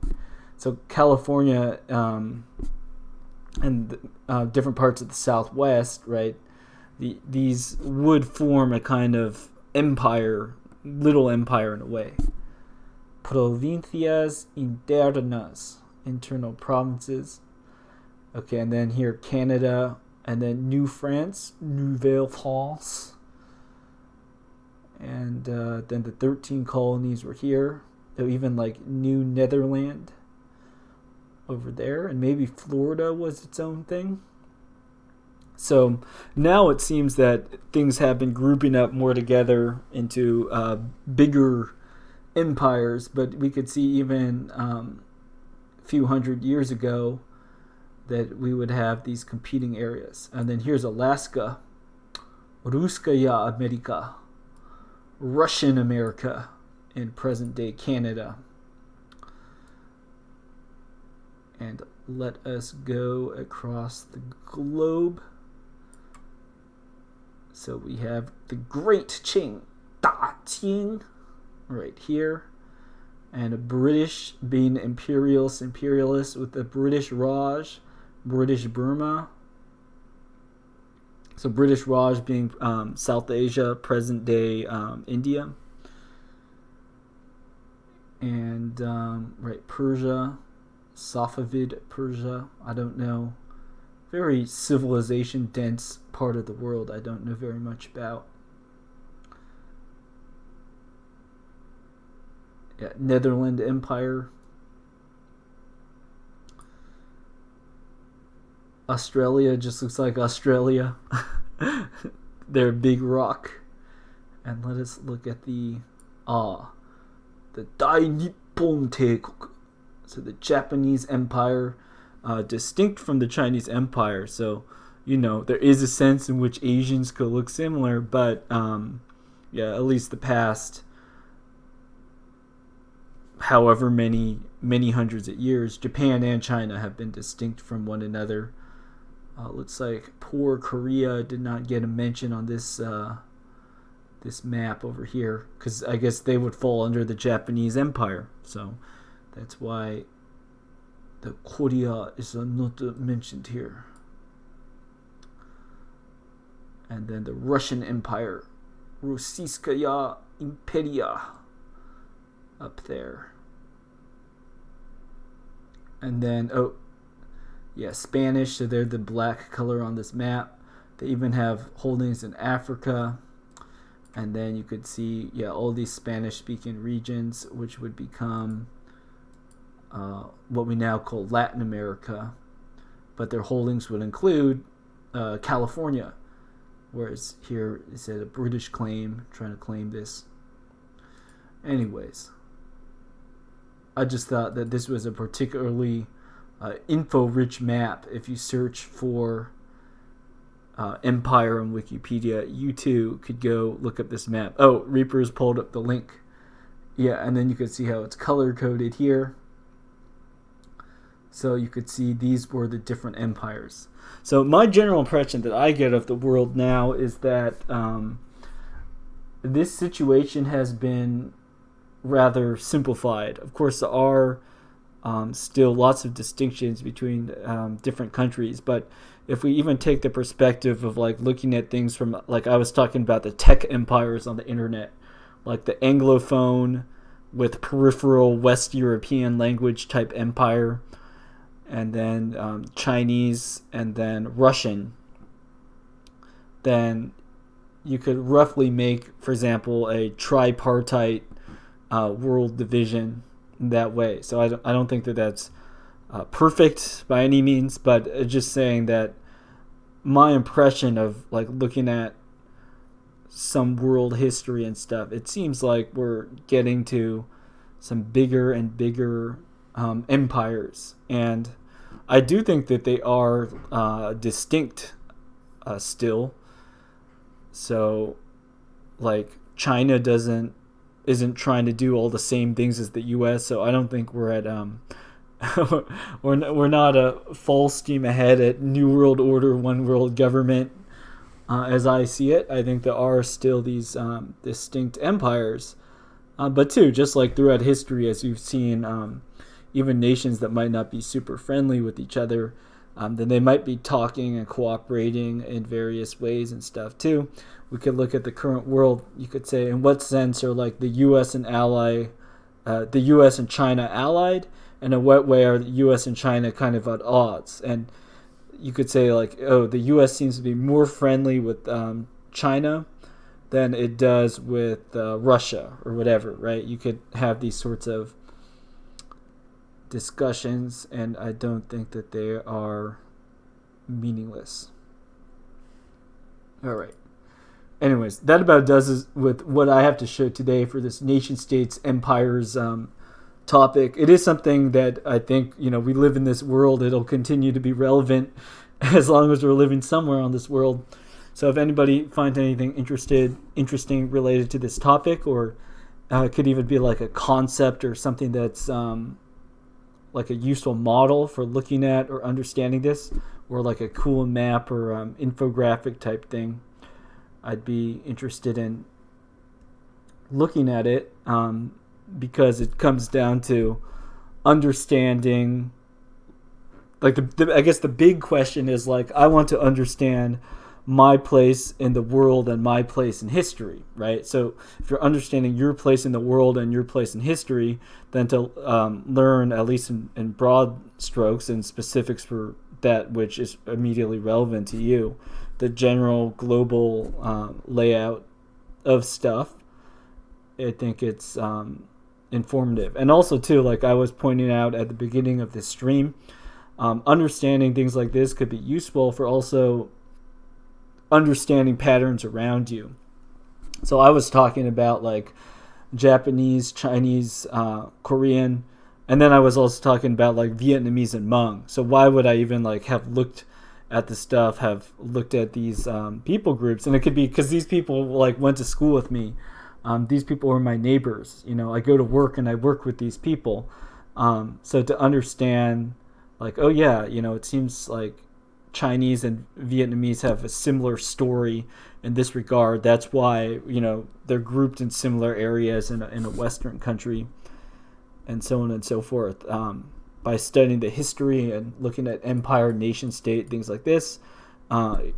So California and different parts of the Southwest, right, these would form a kind of empire, little empire in a way. Provincias internas, internal provinces. Okay, and then here Canada, and then New France, Nouvelle France. And then the 13 colonies were here. So even like New Netherland over there, and maybe Florida was its own thing. So now it seems that things have been grouping up more together into bigger empires, but we could see even a few hundred years ago that we would have these competing areas. And then here's Alaska, Ruskaya Amerika, Russian America, in present-day Canada. And let us go across the globe. So we have the Great Qing, Da Qing, right here. And a British being imperialist with the British Raj, British Burma. So British Raj being South Asia, present-day India. And, right, Persia, Safavid Persia, I don't know. Very civilization-dense part of the world I don't know very much about. Yeah, Netherland Empire. Australia just looks like Australia. They're a big rock. And let us look at the Dai Nippon Teikoku. So the Japanese Empire, distinct from the Chinese Empire. So, you know, there is a sense in which Asians could look similar, but yeah, at least the past however many hundreds of years, Japan and China have been distinct from one another. Looks like poor Korea did not get a mention on this this map over here, because I guess they would fall under the Japanese Empire. So that's why the Korea is not mentioned here. And then the Russian Empire, Rossiyskaya Imperia, up there. And then, oh, yeah, Spanish, so they're the black color on this map. They even have holdings in Africa. And then you could see, yeah, all these Spanish-speaking regions, which would become what we now call Latin America. But their holdings would include California, whereas here is a British claim, trying to claim this. Anyways, I just thought that this was a particularly info-rich map. If you search for Empire on Wikipedia, you too could go look up this map. Oh, Reaper's pulled up the link. Yeah, and then you could see how it's color-coded here. So you could see these were the different empires. So my general impression that I get of the world now is that this situation has been rather simplified. Of course, there are still lots of distinctions between different countries, but if we even take the perspective of like looking at things from, like I was talking about the tech empires on the internet, like the Anglophone with peripheral West European language type empire, and then Chinese, and then Russian, then you could roughly make, for example, a tripartite world division that way. So I don't think that that's perfect by any means, but just saying that my impression of like looking at some world history and stuff, it seems like we're getting to some bigger and bigger empires, and I do think that they are distinct still. So like China isn't trying to do all the same things as the US, so I don't think we're at we're not a full steam ahead at New World Order, one world government as I see it. I think there are still these distinct empires, but too, just like throughout history, as you've seen, even nations that might not be super friendly with each other, then they might be talking and cooperating in various ways and stuff too. We could look at the current world. You could say, in what sense are like the U.S. and the U.S. and China allied, and in what way are the U.S. and China kind of at odds? And you could say like, oh, the U.S. seems to be more friendly with China than it does with Russia or whatever, right? You could have these sorts of discussions, and I don't think that they are meaningless. All right. Anyways, that about does it with what I have to show today for this nation states empires topic. It is something that I think, we live in this world. It'll continue to be relevant as long as we're living somewhere on this world. So if anybody finds anything interesting related to this topic, or it could even be like a concept or something that's like a useful model for looking at or understanding this, or like a cool map or infographic type thing, I'd be interested in looking at it, because it comes down to understanding, like I guess the big question is like, I want to understand my place in the world and my place in history, right? So if you're understanding your place in the world and your place in history, then to learn, at least in broad strokes and specifics for that which is immediately relevant to you, the general global layout of stuff, I think it's informative. And also too, like I was pointing out at the beginning of this stream, understanding things like this could be useful for also understanding patterns around you. So I was talking about like Japanese, Chinese, Korean, and then I was also talking about like Vietnamese and Hmong. So why would I even like have looked at the stuff, have looked at these people groups? And it could be because these people like went to school with me. These people are my neighbors. I go to work and I work with these people. So to understand like, oh yeah, it seems like Chinese and Vietnamese have a similar story in this regard. That's why, they're grouped in similar areas in a Western country, and so on and so forth. By studying the history and looking at empire, nation state, things like this,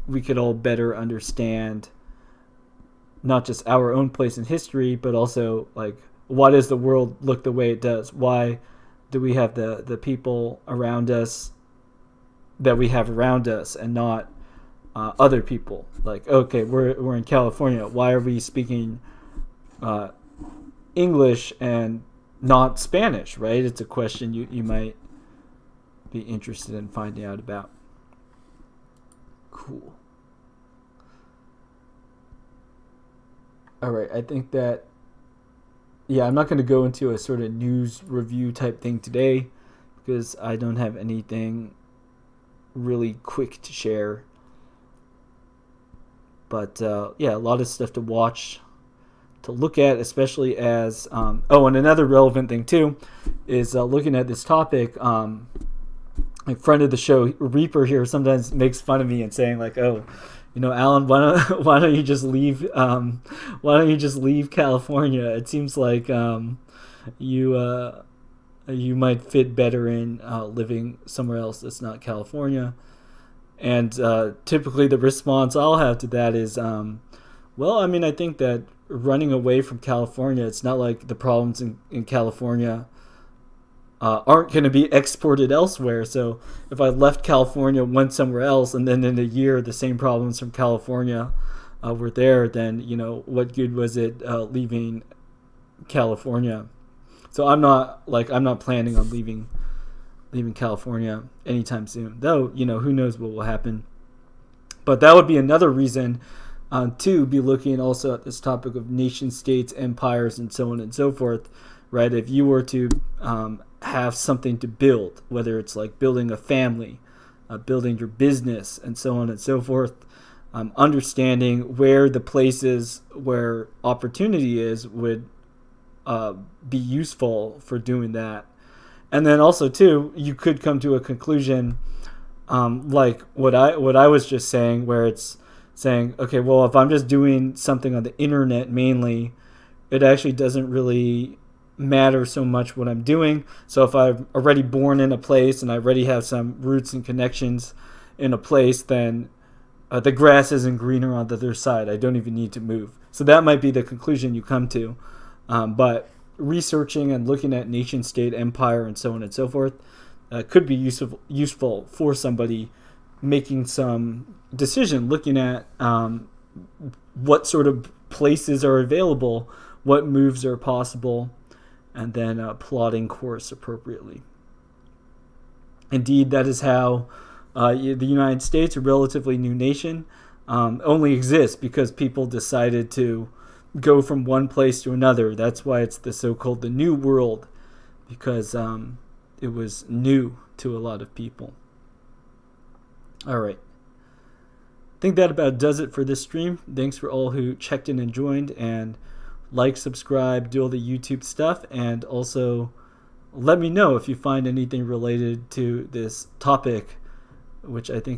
we could all better understand not just our own place in history, but also like, why does the world look the way it does? Why do we have the people around us that we have around us and not other people? Like, okay, we're in California. Why are we speaking English and not Spanish, right? It's a question you might be interested in finding out about. Cool. All right, I think that, I'm not going to go into a sort of news review type thing today because I don't have anything really quick to share. But a lot of stuff to watch, to look at, especially as and another relevant thing too is looking at this topic. A friend of the show, Reaper here, sometimes makes fun of me and saying like, oh, Alan, why don't you just leave California? It seems like you might fit better in living somewhere else that's not California. And typically the response I'll have to that is, well, I mean, I think that running away from California, it's not like the problems in California aren't going to be exported elsewhere. So if I left California, went somewhere else, and then in a year the same problems from California were there, then, you know, what good was it leaving California? So I'm not planning on leaving California anytime soon. Though, you know, who knows what will happen. But that would be another reason to be looking also at this topic of nation states, empires, and so on and so forth, right? If you were to have something to build, whether it's like building a family, building your business, and so on and so forth, understanding where the places where opportunity is would be useful for doing that. And then also too, you could come to a conclusion like what I was just saying, where it's saying, okay, well, if I'm just doing something on the internet mainly, it actually doesn't really matter so much what I'm doing. So if I'm already born in a place and I already have some roots and connections in a place, then the grass isn't greener on the other side. I don't even need to move. So that might be the conclusion you come to. But researching and looking at nation state, empire, and so on and so forth could be useful for somebody making some decision, looking at what sort of places are available, what moves are possible, and then plotting course appropriately. Indeed, that is how the United States, a relatively new nation, only exists because people decided to go from one place to another. That's why it's the so-called the New World, because it was new to a lot of people. All right. I think that about does it for this stream. Thanks for all who checked in and joined, and like, subscribe, do all the YouTube stuff, and also let me know if you find anything related to this topic, which I think